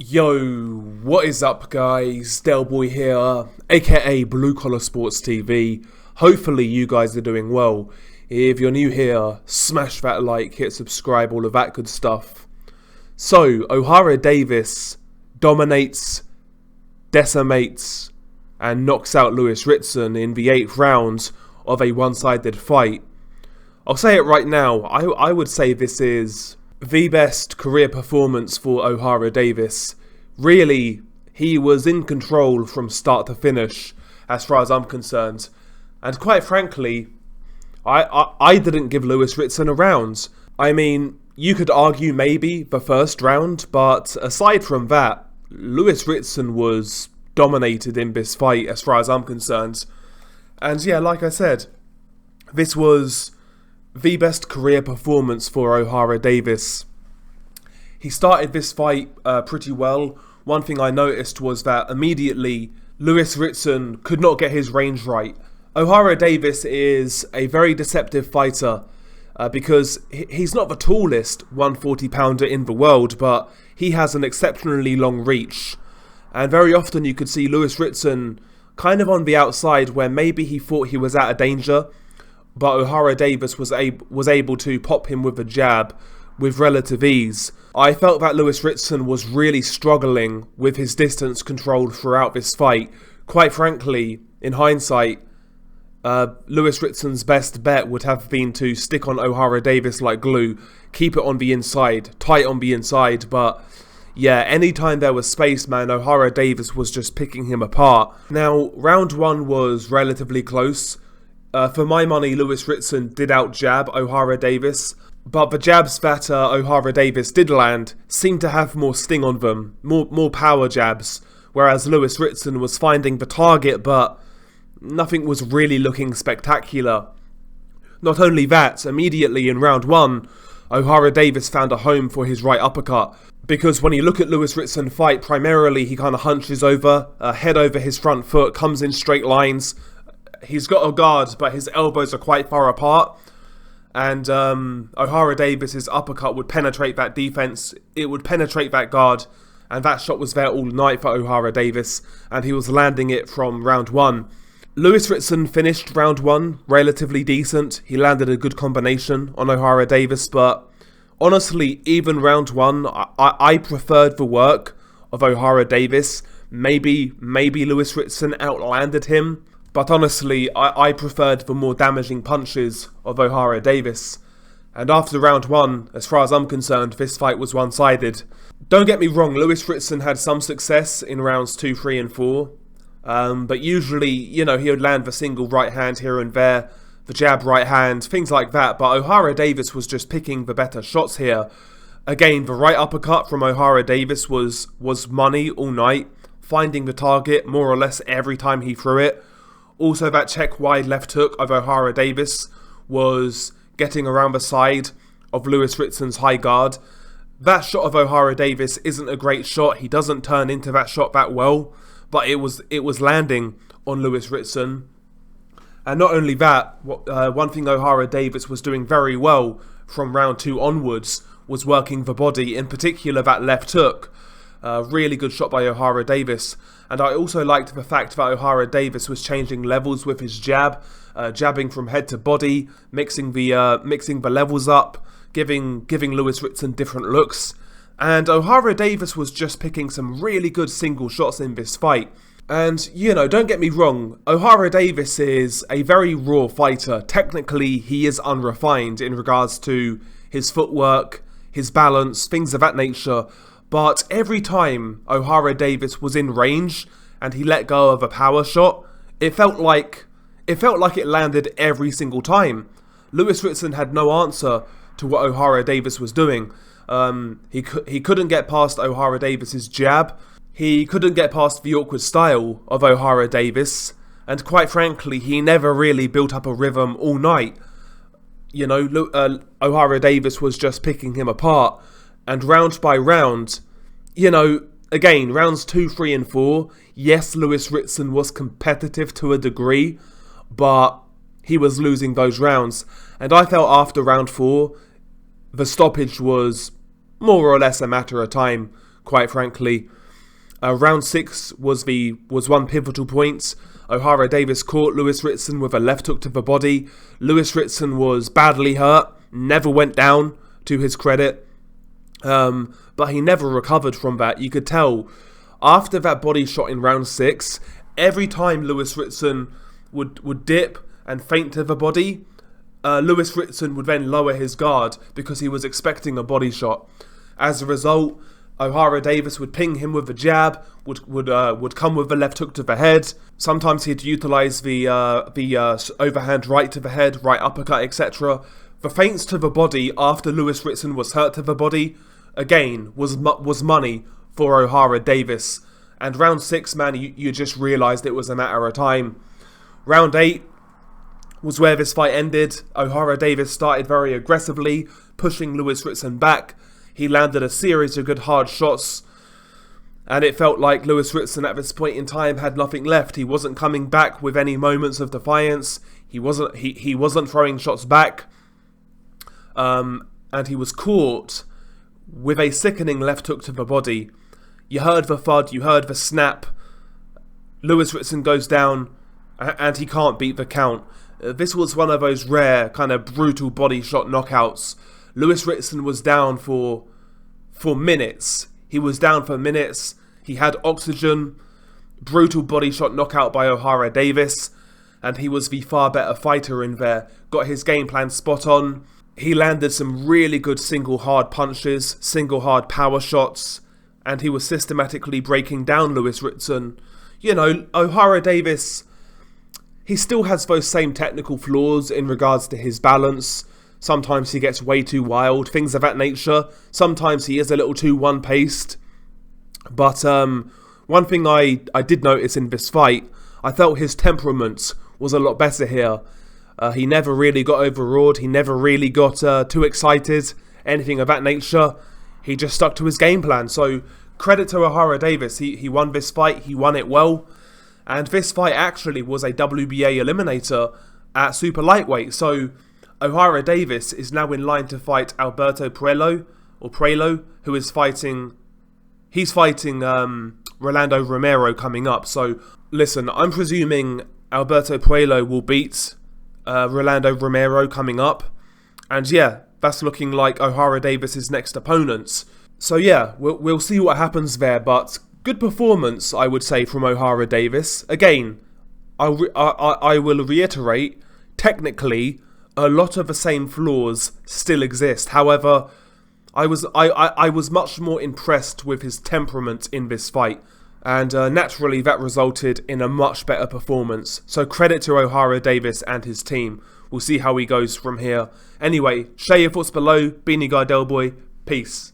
Yo, what is up guys? Delboy here, aka Blue Collar Sports TV. Hopefully you guys are doing well. If you're new here, smash that like, hit subscribe, all of that good stuff. So, Ohara Davies dominates, decimates, and knocks out Ritson in the 8th round of a one-sided fight. I'll say it right now, I would say this is the best career performance for Ohara Davies. Really, he was in control from start to finish, as far as I'm concerned. And quite frankly, I didn't give Ritson a round. I mean, you could argue maybe the first round, but aside from that, Ritson was dominated in this fight, as far as I'm concerned. And yeah, like I said, this was the best career performance for Ohara Davies. He started this fight pretty well. One thing I noticed was that immediately Ritson could not get his range right. Ohara Davies is a very deceptive fighter because he's not the tallest 140 pounder in the world, but he has an exceptionally long reach. And very often you could see Ritson kind of on the outside where maybe he thought he was out of danger, but Ohara Davies was able to pop him with a jab with relative ease. I felt that Ritson was really struggling with his distance control throughout this fight. Quite frankly, in hindsight, Ritson's best bet would have been to stick on Ohara Davies like glue, keep it on the inside, tight on the inside, but yeah, anytime there was space, man, Ohara Davies was just picking him apart. Now, round 1 was relatively close. For my money, Ritson did out-jab Ohara Davies, but the jabs that Ohara Davies did land seemed to have more sting on them, more power jabs, whereas Ritson was finding the target, but nothing was really looking spectacular. Not only that, immediately in round 1, Ohara Davies found a home for his right uppercut, because when you look at Ritson fight, primarily he kind of hunches over, head over his front foot, comes in straight lines. He's got a guard, but his elbows are quite far apart. And Ohara Davies' uppercut would penetrate that defense. It would penetrate that guard. And that shot was there all night for Ohara Davies. And he was landing it from round 1. Ritson finished round 1 relatively decent. He landed a good combination on Ohara Davies. But honestly, even round 1, I preferred the work of Ohara Davies. Maybe Ritson outlanded him. But honestly, I preferred the more damaging punches of Ohara Davies. And after round 1, as far as I'm concerned, this fight was one-sided. Don't get me wrong, Ritson had some success in rounds 2, 3 and 4. But usually, he would land the single right hand here and there, the jab right hand, things like that. But Ohara Davies was just picking the better shots here. Again, the right uppercut from Ohara Davies was money all night, finding the target more or less every time he threw it. Also, that check wide left hook of Ohara Davies was getting around the side of Ritson's high guard. That shot of Ohara Davies isn't a great shot. He doesn't turn into that shot that well, but it was landing on Ritson. And not only that, one thing Ohara Davies was doing very well from round 2 onwards was working the body, in particular that left hook. Really good shot by Ohara Davies. And I also liked the fact that Ohara Davies was changing levels with his jab, jabbing from head to body, mixing the levels up, giving Ritson different looks. And Ohara Davies was just picking some really good single shots in this fight. And, don't get me wrong, Ohara Davies is a very raw fighter. Technically, he is unrefined in regards to his footwork, his balance, things of that nature. But every time Ohara Davies was in range and he let go of a power shot, it felt like it landed every single time. Ritson had no answer to what Ohara Davies was doing. He couldn't get past Ohara Davies' jab. He couldn't get past the awkward style of Ohara Davies. And quite frankly, he never really built up a rhythm all night. Ohara Davies was just picking him apart. And round by round, again, rounds 2, 3 and 4, yes, Ritson was competitive to a degree, but he was losing those rounds. And I felt after round 4, the stoppage was more or less a matter of time. quite frankly. Round 6 was one pivotal point. Ohara Davies caught Lewis Ritson with a left hook to the body. Lewis Ritson was badly hurt, never went down, to his credit. But he never recovered from that. You could tell after that body shot in round 6, every time Lewis Ritson would dip and feint to the body, Lewis Ritson would then lower his guard because he was expecting a body shot. As a result, Ohara Davies would ping him with a jab, would come with the left hook to the head. Sometimes he'd utilise the overhand right to the head, right uppercut, etc. The feints to the body after Lewis Ritson was hurt to the body, again, was money for Ohara Davies. And round 6, man, you just realised it was a matter of time. Round 8 was where this fight ended. Ohara Davies started very aggressively, pushing Lewis Ritson back. He landed a series of good hard shots, and it felt like Lewis Ritson at this point in time had nothing left. He wasn't coming back with any moments of defiance. He wasn't throwing shots back, and he was caught with a sickening left hook to the body. You heard the thud, you heard the snap. Lewis Ritson goes down, and he can't beat the count. This was one of those rare, kind of brutal body shot knockouts. Lewis Ritson was down for minutes. He was down for minutes. He had oxygen. Brutal body shot knockout by Ohara Davies. And he was the far better fighter in there. Got his game plan spot on. He landed some really good single hard punches, single hard power shots. And he was systematically breaking down Lewis Ritson. You know, Ohara Davies, he still has those same technical flaws in regards to his balance. Sometimes he gets way too wild, things of that nature. Sometimes he is a little too one-paced. But one thing I did notice in this fight, I felt his temperament was a lot better here. He never really got overawed. He never really got too excited, anything of that nature. He just stuck to his game plan. So credit to Ohara Davies. He won this fight. He won it well. And this fight actually was a WBA eliminator at super lightweight. So Ohara Davies is now in line to fight Alberto Prelo, who is fighting... He's fighting Rolando Romero coming up. So, listen, I'm presuming Alberto Prelo will beat Rolando Romero coming up. And yeah, that's looking like Ohara Davies' next opponent. So yeah, we'll see what happens there. But good performance, I would say, from Ohara Davies. Again, I will reiterate, technically, a lot of the same flaws still exist. However, I was much more impressed with his temperament in this fight, and naturally that resulted in a much better performance. So credit to Ohara Davies and his team. We'll see how he goes from here. Anyway, share your thoughts below. Beanie Guy Del Boy. Peace.